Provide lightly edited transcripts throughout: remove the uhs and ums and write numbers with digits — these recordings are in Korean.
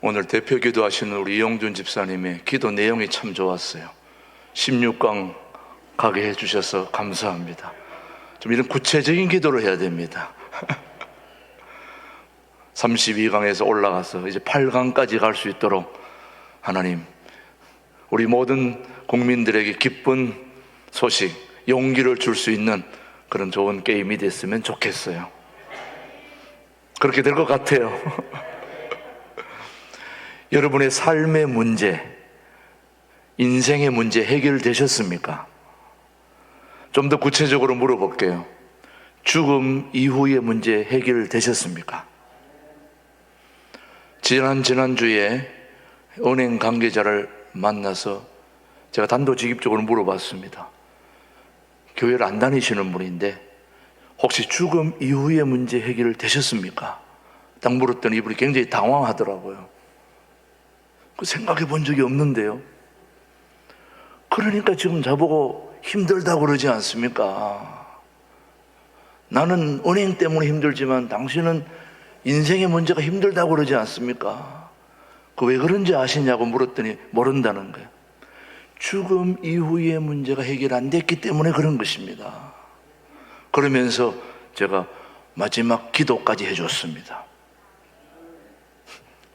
오늘 대표 기도하시는 우리 이용준 집사님의 기도 내용이 참 좋았어요. 16강 가게 해주셔서 감사합니다. 좀 이런 구체적인 기도를 해야 됩니다. 32강에서 올라가서 이제 8강까지 갈 수 있도록 하나님, 우리 모든 국민들에게 기쁜 소식, 용기를 줄 수 있는 그런 좋은 게임이 됐으면 좋겠어요. 그렇게 될 것 같아요. 여러분의 삶의 문제, 인생의 문제 해결되셨습니까? 좀 더 구체적으로 물어볼게요. 죽음 이후의 문제 해결되셨습니까? 지난주에 은행 관계자를 만나서 제가 단도직입적으로 물어봤습니다. 교회를 안 다니시는 분인데 혹시 죽음 이후의 문제 해결되셨습니까? 딱 물었더니 이분이 굉장히 당황하더라고요. 생각해 본 적이 없는데요. 그러니까 지금 저보고 힘들다고 그러지 않습니까? 나는 은행 때문에 힘들지만 당신은 인생의 문제가 힘들다고 그러지 않습니까? 그 왜 그런지 아시냐고 물었더니 모른다는 거예요. 죽음 이후의 문제가 해결 안 됐기 때문에 그런 것입니다. 그러면서 제가 마지막 기도까지 해줬습니다.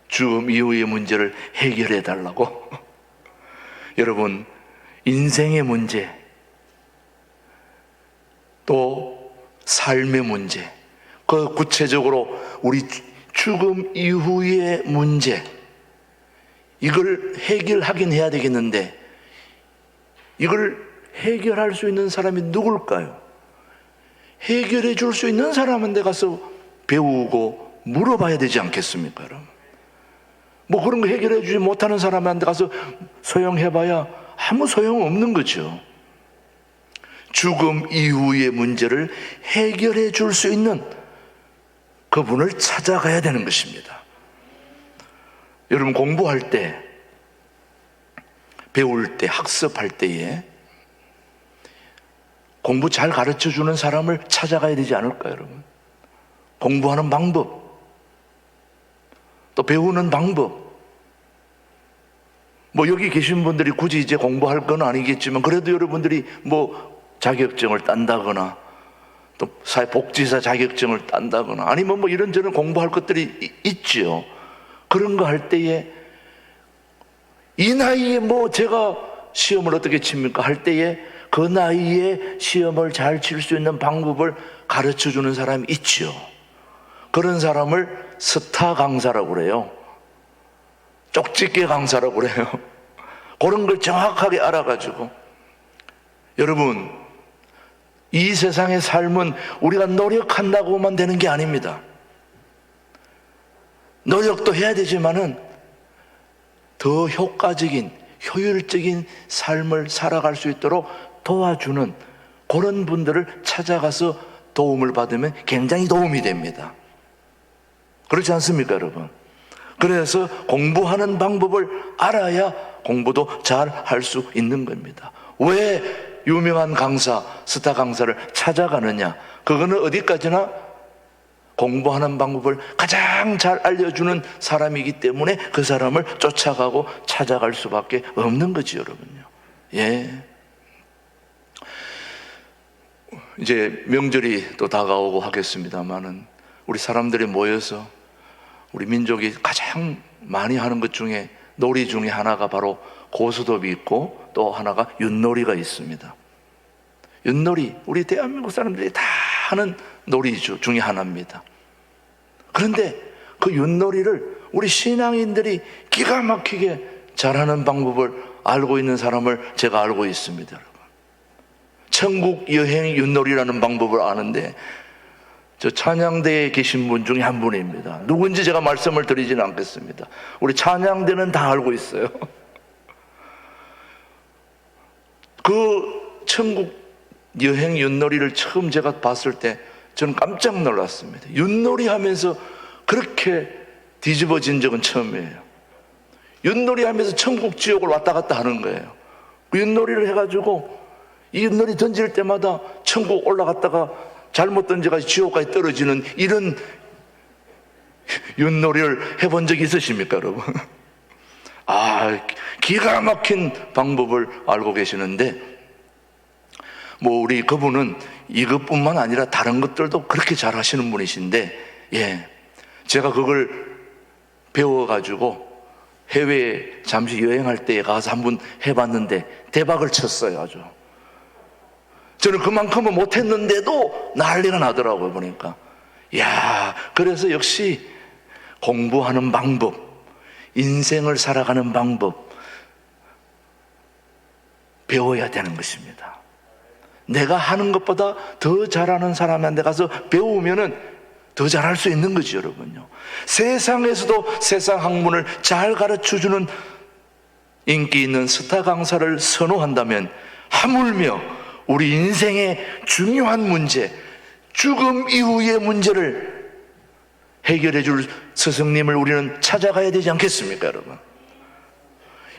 죽음 이후의 문제를 해결해 달라고. 여러분, 인생의 문제, 또 삶의 문제, 그 구체적으로 우리 죽음 이후의 문제, 이걸 해결하긴 해야 되겠는데 이걸 해결할 수 있는 사람이 누굴까요? 해결해 줄 수 있는 사람한테 가서 배우고 물어봐야 되지 않겠습니까, 여러분? 뭐 그런 거 해결해 주지 못하는 사람한테 가서 소용해봐야 아무 소용없는 거죠. 죽음 이후의 문제를 해결해 줄 수 있는 그분을 찾아가야 되는 것입니다. 여러분, 공부할 때, 배울 때, 학습할 때에 공부 잘 가르쳐 주는 사람을 찾아가야 되지 않을까요, 여러분? 공부하는 방법, 또 배우는 방법. 뭐 여기 계신 분들이 굳이 이제 공부할 건 아니겠지만 그래도 여러분들이 뭐 자격증을 딴다거나 또 사회복지사 자격증을 딴다거나 아니면 뭐 이런저런 공부할 것들이 있지요. 그런 거 할 때에 이 나이에 뭐 제가 시험을 어떻게 칩니까? 할 때에 그 나이에 시험을 잘 칠 수 있는 방법을 가르쳐 주는 사람이 있지요. 그런 사람을 스타 강사라고 그래요. 쪽집게 강사라고 그래요. 그런 걸 정확하게 알아가지고, 여러분, 이 세상의 삶은 우리가 노력한다고만 되는 게 아닙니다. 노력도 해야 되지만은 더 효과적인, 효율적인 삶을 살아갈 수 있도록 도와주는 그런 분들을 찾아가서 도움을 받으면 굉장히 도움이 됩니다. 그렇지 않습니까, 여러분? 그래서 공부하는 방법을 알아야 공부도 잘 할 수 있는 겁니다. 왜 유명한 강사, 스타 강사를 찾아가느냐? 그거는 어디까지나 공부하는 방법을 가장 잘 알려주는 사람이기 때문에 그 사람을 쫓아가고 찾아갈 수밖에 없는 거지, 여러분요. 예. 이제 명절이 또 다가오고 하겠습니다만은 우리 사람들이 모여서 우리 민족이 가장 많이 하는 것 중에 놀이 중에 하나가 바로 고스톱이 있고 또 하나가 윷놀이가 있습니다. 윷놀이, 우리 대한민국 사람들이 다 하는 놀이 중에 하나입니다. 그런데 그 윷놀이를 우리 신앙인들이 기가 막히게 잘하는 방법을 알고 있는 사람을 제가 알고 있습니다, 여러분. 천국 여행 윷놀이라는 방법을 아는데 저 찬양대에 계신 분 중에 한 분입니다. 누군지 제가 말씀을 드리지는 않겠습니다. 우리 찬양대는 다 알고 있어요. 그 천국 여행 윷놀이를 처음 제가 봤을 때 저는 깜짝 놀랐습니다. 윷놀이 하면서 그렇게 뒤집어진 적은 처음이에요. 윷놀이 하면서 천국 지옥을 왔다 갔다 하는 거예요. 윷놀이를 해가지고 이 윷놀이 던질 때마다 천국 올라갔다가 잘못 던져가지고 지옥까지 떨어지는 이런 윷놀이를 해본 적이 있으십니까, 여러분? 기가 막힌 방법을 알고 계시는데, 우리 그분은 이것뿐만 아니라 다른 것들도 그렇게 잘 하시는 분이신데, 제가 그걸 배워가지고 해외에 잠시 여행할 때 가서 한번 해봤는데 대박을 쳤어요. 아주. 저는 그만큼은 못했는데도 난리가 나더라고요, 보니까. 그래서 역시 공부하는 방법, 인생을 살아가는 방법 배워야 되는 것입니다. 내가 하는 것보다 더 잘하는 사람한테 가서 배우면은 더 잘할 수 있는 거죠, 여러분요. 세상에서도 세상 학문을 잘 가르쳐주는 인기 있는 스타 강사를 선호한다면 하물며 우리 인생의 중요한 문제, 죽음 이후의 문제를 해결해 줄 스승님을 우리는 찾아가야 되지 않겠습니까, 여러분?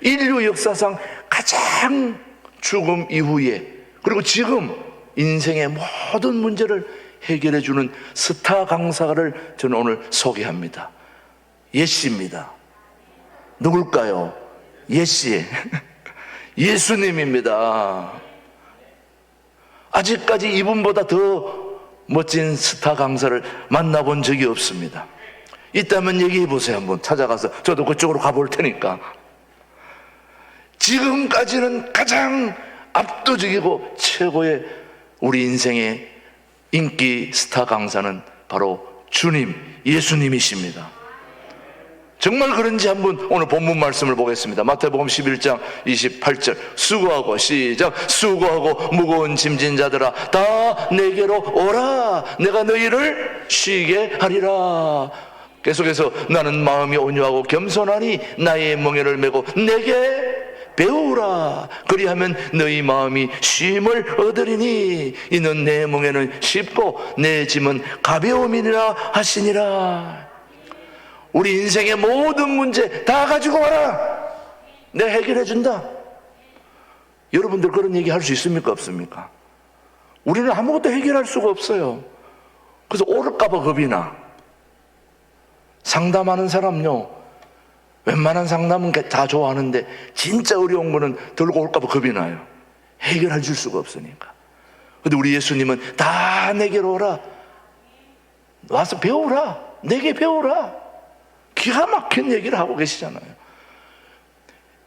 인류 역사상 가장 죽음 이후에, 그리고 지금 인생의 모든 문제를 해결해 주는 스타 강사를 저는 오늘 소개합니다. 예씨입니다. 누굴까요? 예씨. 예수님입니다. 아직까지 이분보다 더 멋진 스타 강사를 만나본 적이 없습니다. 있다면 얘기해 보세요. 한번 찾아가서. 저도 그쪽으로 가볼 테니까. 지금까지는 가장 압도적이고 최고의 우리 인생의 인기 스타 강사는 바로 주님, 예수님이십니다. 정말 그런지 한번 오늘 본문 말씀을 보겠습니다. 마태복음 11장 28절. 수고하고, 시작. 수고하고 무거운 짐진 자들아 다 내게로 오라. 내가 너희를 쉬게 하리라. 계속해서 나는 마음이 온유하고 겸손하니 나의 멍에를 메고 내게 배우라. 그리하면 너희 마음이 쉼을 얻으리니 이는 내 멍에는 쉽고 내 짐은 가벼움이니라 하시니라. 우리 인생의 모든 문제 다 가지고 와라. 내가 해결해 준다. 여러분들 그런 얘기 할 수 있습니까, 없습니까? 우리는 아무것도 해결할 수가 없어요. 그래서 오를까봐 겁이 나. 상담하는 사람요, 웬만한 상담은 다 좋아하는데 진짜 어려운 거는 들고 올까봐 겁이 나요. 해결해 줄 수가 없으니까. 근데 우리 예수님은 다 내게로 오라. 와서 배우라. 내게 배우라. 기가 막힌 얘기를 하고 계시잖아요.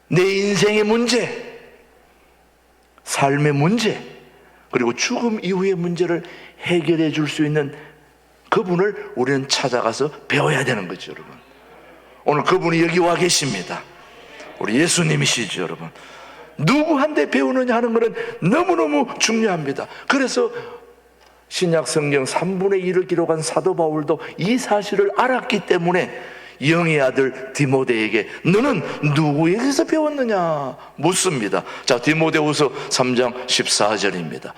내 인생의 문제, 삶의 문제, 그리고 죽음 이후의 문제를 해결해 줄 수 있는 그분을 우리는 찾아가서 배워야 되는 거죠, 여러분. 오늘 그분이 여기 와 계십니다. 우리 예수님이시죠, 여러분. 누구한테 배우느냐 하는 것은 너무너무 중요합니다. 그래서 신약 성경 3분의 1을 기록한 사도 바울도 이 사실을 알았기 때문에 영의 아들 디모데에게 너는 누구에게서 배웠느냐 묻습니다. 자, 디모데후서 3장 14절입니다.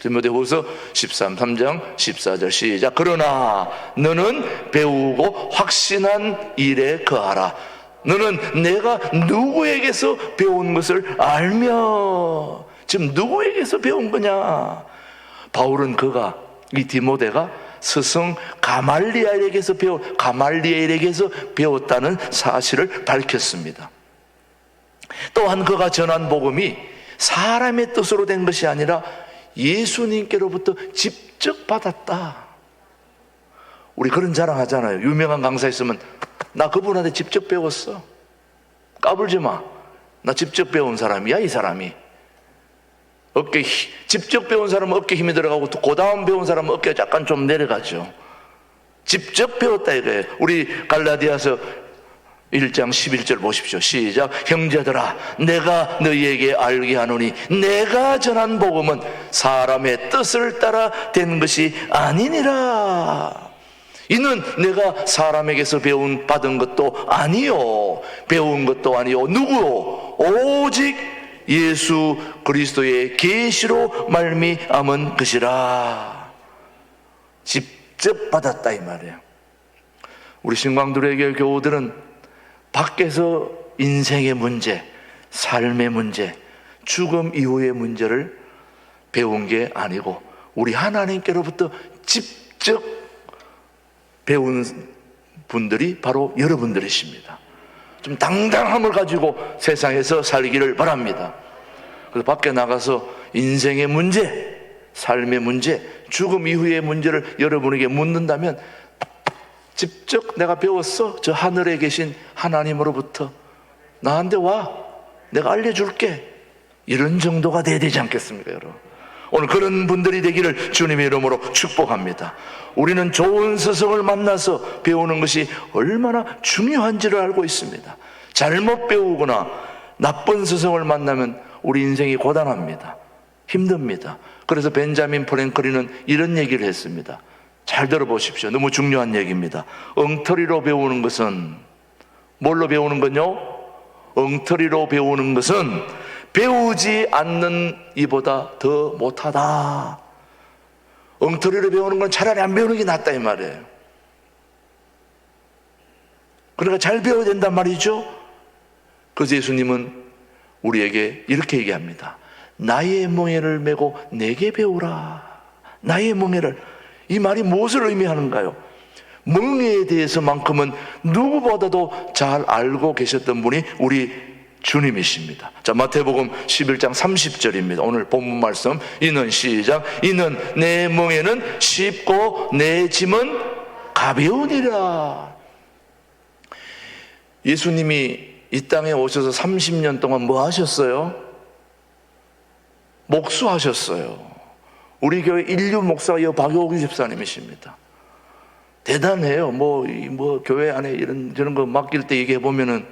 디모데후서 3장 14절 시작. 그러나 너는 배우고 확신한 일에 거하라. 너는 내가 누구에게서 배운 것을 알며. 지금 누구에게서 배운 거냐? 바울은 이 디모데가 스승 가말리엘에게서 배웠다는 사실을 밝혔습니다. 또한 그가 전한 복음이 사람의 뜻으로 된 것이 아니라 예수님께로부터 직접 받았다. 우리 그런 자랑 하잖아요. 유명한 강사 있으면 나 그분한테 직접 배웠어. 까불지 마. 나 직접 배운 사람이야, 이 사람이. 직접 배운 사람은 어깨 힘이 들어가고 그 다음 배운 사람은 어깨가 약간 좀 내려가죠. 직접 배웠다 이거예요. 우리 갈라디아서 1장 11절 보십시오. 시작. 형제들아 내가 너희에게 알게 하노니 내가 전한 복음은 사람의 뜻을 따라 된 것이 아니니라. 이는 내가 사람에게서 받은 것도 아니요 배운 것도 아니요 누구요 오직 예수 그리스도의 계시로 말미암은 것이라. 직접 받았다 이 말이에요. 우리 신광두레교회 교우들은 밖에서 인생의 문제, 삶의 문제, 죽음 이후의 문제를 배운 게 아니고 우리 하나님께로부터 직접 배운 분들이 바로 여러분들이십니다. 좀 당당함을 가지고 세상에서 살기를 바랍니다. 그래서 밖에 나가서 인생의 문제, 삶의 문제, 죽음 이후의 문제를 여러분에게 묻는다면 직접 내가 배웠어. 저 하늘에 계신 하나님으로부터 나한테 와. 내가 알려줄게. 이런 정도가 돼야 되지 않겠습니까, 여러분? 오늘 그런 분들이 되기를 주님의 이름으로 축복합니다. 우리는 좋은 스승을 만나서 배우는 것이 얼마나 중요한지를 알고 있습니다. 잘못 배우거나 나쁜 스승을 만나면 우리 인생이 고단합니다. 힘듭니다. 그래서 벤자민 프랭클린은 이런 얘기를 했습니다. 잘 들어보십시오. 너무 중요한 얘기입니다. 엉터리로 배우는 것은, 뭘로 배우는 건요? 엉터리로 배우는 것은 배우지 않는 이보다 더 못하다. 엉터리로 배우는 건 차라리 안 배우는 게 낫다 이 말이에요. 그러니까 잘 배워야 된단 말이죠. 그래서 예수님은 우리에게 이렇게 얘기합니다. 나의 멍에를 메고 내게 배우라. 나의 멍에를. 이 말이 무엇을 의미하는가요? 멍에에 대해서만큼은 누구보다도 잘 알고 계셨던 분이 우리 주님이십니다. 자, 마태복음 11장 30절입니다. 오늘 본문 말씀. 이는 시작. 이는 내 멍에는 쉽고 내 짐은 가벼우니라. 예수님이 이 땅에 오셔서 30년 동안 뭐 하셨어요? 목수하셨어요. 우리 교회 인류 목사가 박효기 집사님이십니다. 대단해요. 뭐 교회 안에 저런 거 맡길 때 얘기해 보면은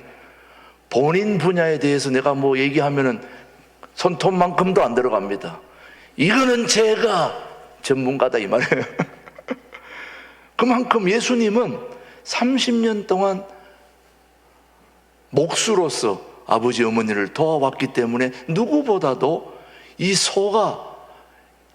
본인 분야에 대해서 내가 뭐 얘기하면은 손톱만큼도 안 들어갑니다. 이거는 제가 전문가다 이 말이에요. 그만큼 예수님은 30년 동안 목수로서 아버지 어머니를 도와왔기 때문에 누구보다도 이 소가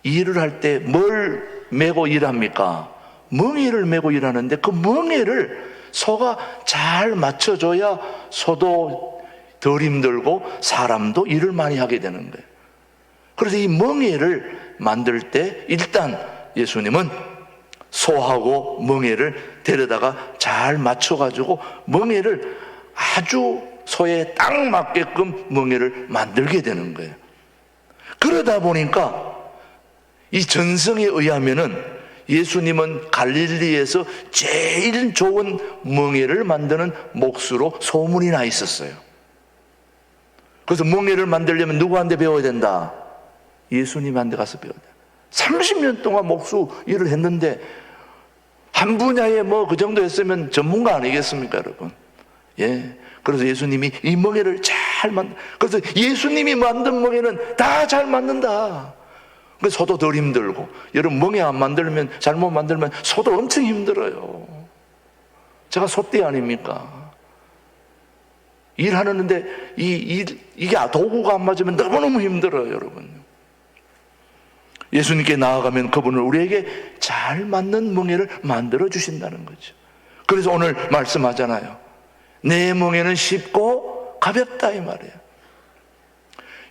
일을 할 때 뭘 메고 일합니까? 멍에를 메고 일하는데 그 멍에를 소가 잘 맞춰줘야 소도 덜 힘들고 사람도 일을 많이 하게 되는 거예요. 그래서 이 멍에를 만들 때 일단 예수님은 소하고 멍에를 데려다가 잘 맞춰가지고 멍에를 아주 소에 딱 맞게끔 멍에를 만들게 되는 거예요. 그러다 보니까 이 전성에 의하면은 예수님은 갈릴리에서 제일 좋은 멍에를 만드는 목수로 소문이 나 있었어요. 그래서 멍에를 만들려면 누구한테 배워야 된다? 예수님한테 가서 배워야 된다. 30년 동안 목수 일을 했는데 한 분야에 뭐 그 정도 했으면 전문가 아니겠습니까, 여러분? 예. 그래서 예수님이 이 멍에를 잘 그래서 예수님이 만든 멍에는 다 잘 만든다. 그래서 소도 덜 힘들고, 여러분 멍에 안 만들면, 잘못 만들면 소도 엄청 힘들어요. 제가 소떼 아닙니까? 일하는데 이게 도구가 안 맞으면 너무너무 힘들어요, 여러분. 예수님께 나아가면 그분은 우리에게 잘 맞는 멍에를 만들어 주신다는 거죠. 그래서 오늘 말씀하잖아요. 내 멍에는 쉽고 가볍다 이 말이에요.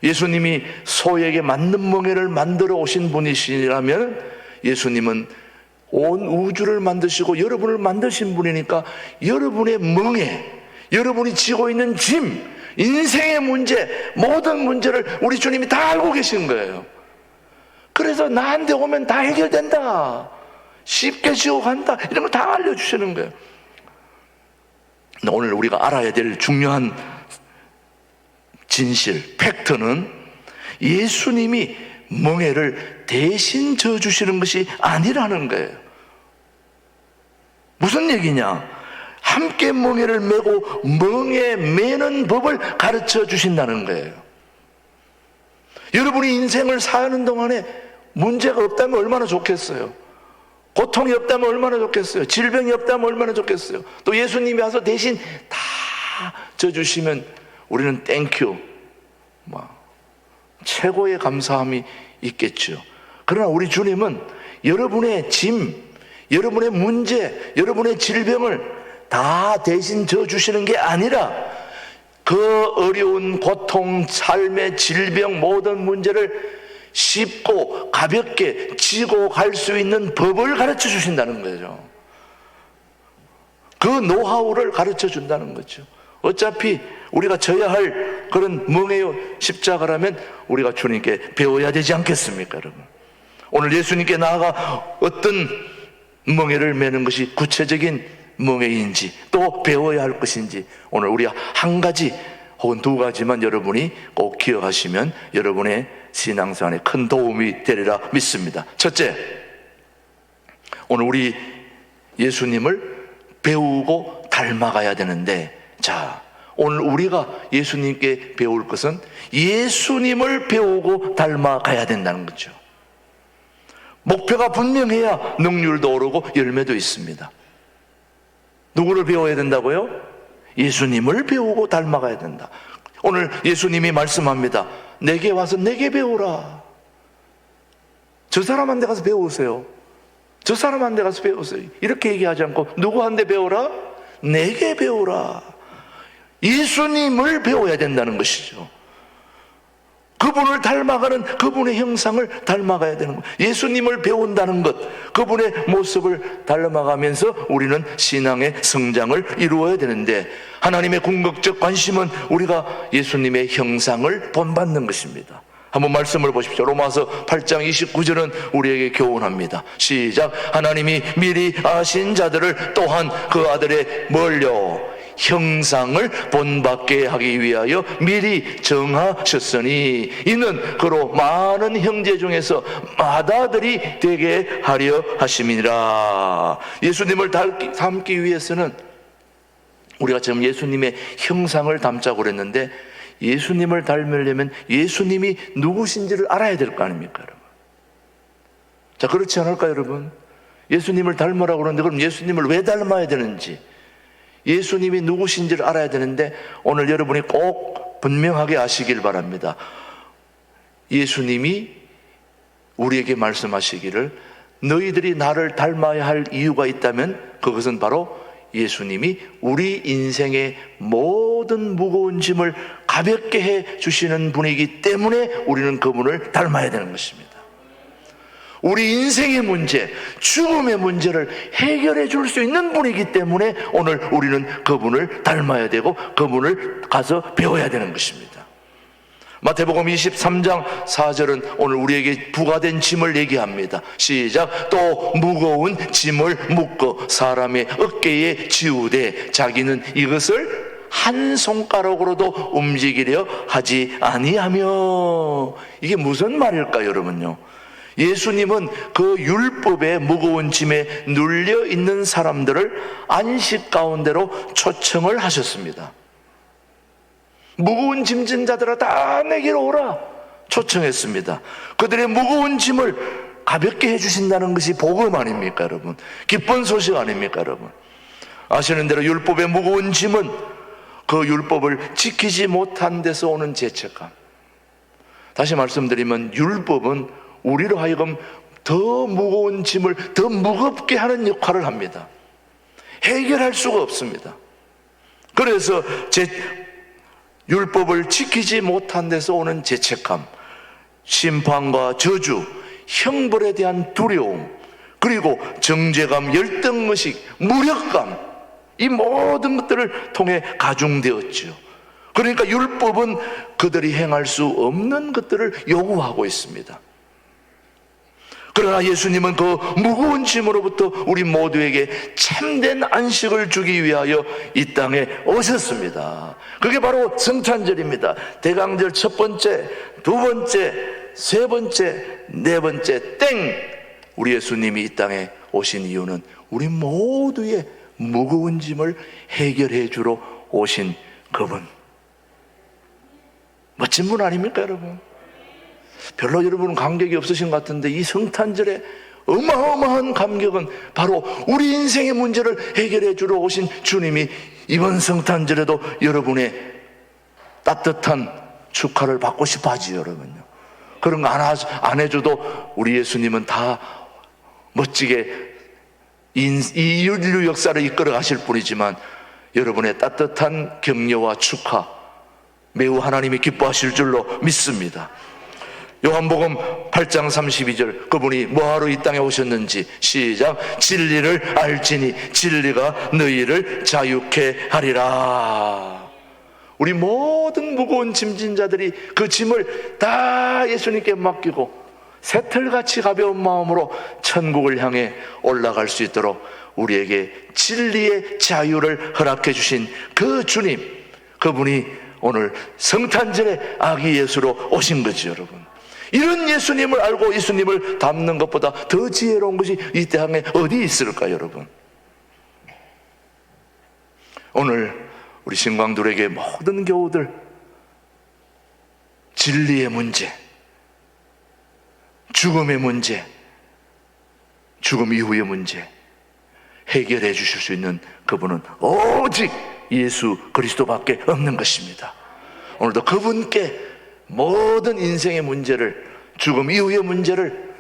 예수님이 소에게 맞는 멍에를 만들어 오신 분이시라면 예수님은 온 우주를 만드시고 여러분을 만드신 분이니까 여러분의 멍에, 여러분이 지고 있는 짐, 인생의 문제, 모든 문제를 우리 주님이 다 알고 계신 거예요. 그래서 나한테 오면 다 해결된다, 쉽게 지고 간다, 이런 거 다 알려주시는 거예요. 오늘 우리가 알아야 될 중요한 진실, 팩트는 예수님이 멍에를 대신 져주시는 것이 아니라는 거예요. 무슨 얘기냐? 함께 멍에를 메고 멍에 매는 법을 가르쳐 주신다는 거예요. 여러분이 인생을 사는 동안에 문제가 없다면 얼마나 좋겠어요? 고통이 없다면 얼마나 좋겠어요? 질병이 없다면 얼마나 좋겠어요? 또 예수님이 와서 대신 다 져주시면 우리는 땡큐, 최고의 감사함이 있겠죠. 그러나 우리 주님은 여러분의 짐, 여러분의 문제, 여러분의 질병을 다 대신 져주시는 게 아니라 그 어려운 고통, 삶의 질병, 모든 문제를 쉽고 가볍게 지고 갈 수 있는 법을 가르쳐 주신다는 거죠. 그 노하우를 가르쳐 준다는 거죠. 어차피 우리가 져야 할 그런 멍에요 십자가라면 우리가 주님께 배워야 되지 않겠습니까, 여러분? 오늘 예수님께 나아가 어떤 멍에를 매는 것이 구체적인 멍에인지 또 배워야 할 것인지 오늘 우리 한 가지 혹은 두 가지만 여러분이 꼭 기억하시면 여러분의 신앙생활에 큰 도움이 되리라 믿습니다. 첫째, 오늘 우리 예수님을 배우고 닮아가야 되는데, 자, 오늘 우리가 예수님께 배울 것은 예수님을 배우고 닮아가야 된다는 거죠. 목표가 분명해야 능률도 오르고 열매도 있습니다. 누구를 배워야 된다고요? 예수님을 배우고 닮아가야 된다. 오늘 예수님이 말씀합니다. 내게 와서 내게 배우라. 저 사람한테 가서 배우세요. 저 사람한테 가서 배우세요. 이렇게 얘기하지 않고 누구한테 배우라? 내게 배우라. 예수님을 배워야 된다는 것이죠. 그분을 닮아가는 그분의 형상을 닮아가야 되는 것. 예수님을 배운다는 것, 그분의 모습을 닮아가면서 우리는 신앙의 성장을 이루어야 되는데, 하나님의 궁극적 관심은 우리가 예수님의 형상을 본받는 것입니다. 한번 말씀을 보십시오. 로마서 8장 29절은 우리에게 교훈합니다. 시작. 하나님이 미리 아신 자들을 또한 그 아들의 뭘요? 형상을 본받게 하기 위하여 미리 정하셨으니 이는 그로 많은 형제 중에서 맏아들이 되게 하려 하심이니라. 예수님을 닮기 위해서는 우리가 지금 예수님의 형상을 닮자고 그랬는데, 예수님을 닮으려면 예수님이 누구신지를 알아야 될 거 아닙니까, 여러분? 자, 그렇지 않을까요, 여러분? 예수님을 닮으라고 그러는데 그럼 예수님을 왜 닮아야 되는지, 예수님이 누구신지를 알아야 되는데, 오늘 여러분이 꼭 분명하게 아시길 바랍니다. 예수님이 우리에게 말씀하시기를 너희들이 나를 닮아야 할 이유가 있다면 그것은 바로 예수님이 우리 인생의 모든 무거운 짐을 가볍게 해 주시는 분이기 때문에 우리는 그분을 닮아야 되는 것입니다. 우리 인생의 문제, 죽음의 문제를 해결해 줄 수 있는 분이기 때문에 오늘 우리는 그분을 닮아야 되고 그분을 가서 배워야 되는 것입니다. 마태복음 23장 4절은 오늘 우리에게 부과된 짐을 얘기합니다. 시작. 또 무거운 짐을 묶어 사람의 어깨에 지우되 자기는 이것을 한 손가락으로도 움직이려 하지 아니하며. 이게 무슨 말일까요, 여러분요? 예수님은 그 율법의 무거운 짐에 눌려 있는 사람들을 안식 가운데로 초청을 하셨습니다. 무거운 짐진 자들아 다 내게로 오라 초청했습니다. 그들의 무거운 짐을 가볍게 해주신다는 것이 복음 아닙니까, 여러분? 기쁜 소식 아닙니까, 여러분? 아시는 대로 율법의 무거운 짐은 그 율법을 지키지 못한 데서 오는 죄책감. 다시 말씀드리면 율법은 우리로 하여금 더 무거운 짐을 더 무겁게 하는 역할을 합니다. 해결할 수가 없습니다. 그래서 율법을 지키지 못한 데서 오는 죄책감, 심판과 저주, 형벌에 대한 두려움, 그리고 정죄감, 열등의식, 무력감, 이 모든 것들을 통해 가중되었죠. 그러니까 율법은 그들이 행할 수 없는 것들을 요구하고 있습니다. 그러나 예수님은 그 무거운 짐으로부터 우리 모두에게 참된 안식을 주기 위하여 이 땅에 오셨습니다. 그게 바로 성탄절입니다. 대강절 첫 번째, 두 번째, 세 번째, 네 번째 땡! 우리 예수님이 이 땅에 오신 이유는 우리 모두의 무거운 짐을 해결해 주러 오신 그분. 멋진 분 아닙니까, 여러분? 별로 여러분은 감격이 없으신 것 같은데 이 성탄절에 어마어마한 감격은 바로 우리 인생의 문제를 해결해 주러 오신 주님이 이번 성탄절에도 여러분의 따뜻한 축하를 받고 싶어 하지, 여러분요. 그런 거 안 해줘도 우리 예수님은 다 멋지게 이 인류 역사를 이끌어 가실 분이지만 여러분의 따뜻한 격려와 축하 매우 하나님이 기뻐하실 줄로 믿습니다. 요한복음 8장 32절, 그분이 뭐하러 이 땅에 오셨는지, 시작, 진리를 알지니 진리가 너희를 자유케 하리라. 우리 모든 무거운 짐진 자들이 그 짐을 다 예수님께 맡기고 새털같이 가벼운 마음으로 천국을 향해 올라갈 수 있도록 우리에게 진리의 자유를 허락해 주신 그 주님, 그분이 오늘 성탄절에 아기 예수로 오신 거죠, 여러분. 이런 예수님을 알고 예수님을 닮는 것보다 더 지혜로운 것이 이 땅에 어디 있을까요, 여러분? 오늘 우리 신광들에게 모든 교우들 진리의 문제, 죽음의 문제, 죽음 이후의 문제 해결해 주실 수 있는 그분은 오직 예수 그리스도밖에 없는 것입니다. 오늘도 그분께 모든 인생의 문제를, 죽음 이후의 문제를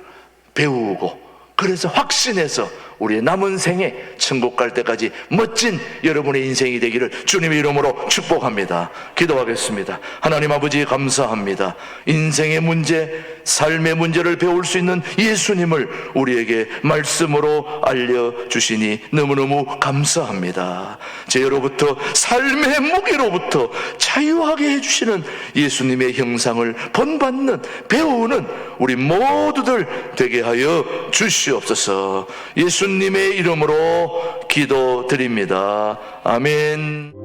배우고, 그래서 확신해서 우리의 남은 생에 천국 갈 때까지 멋진 여러분의 인생이 되기를 주님의 이름으로 축복합니다. 기도하겠습니다. 하나님 아버지, 감사합니다. 인생의 문제, 삶의 문제를 배울 수 있는 예수님을 우리에게 말씀으로 알려주시니 너무너무 감사합니다. 죄로부터, 삶의 무게로부터 자유하게 해주시는 예수님의 형상을 본받는, 배우는 우리 모두들 되게 하여 주시옵소서. 예수님의 이름으로 기도드립니다. 아멘.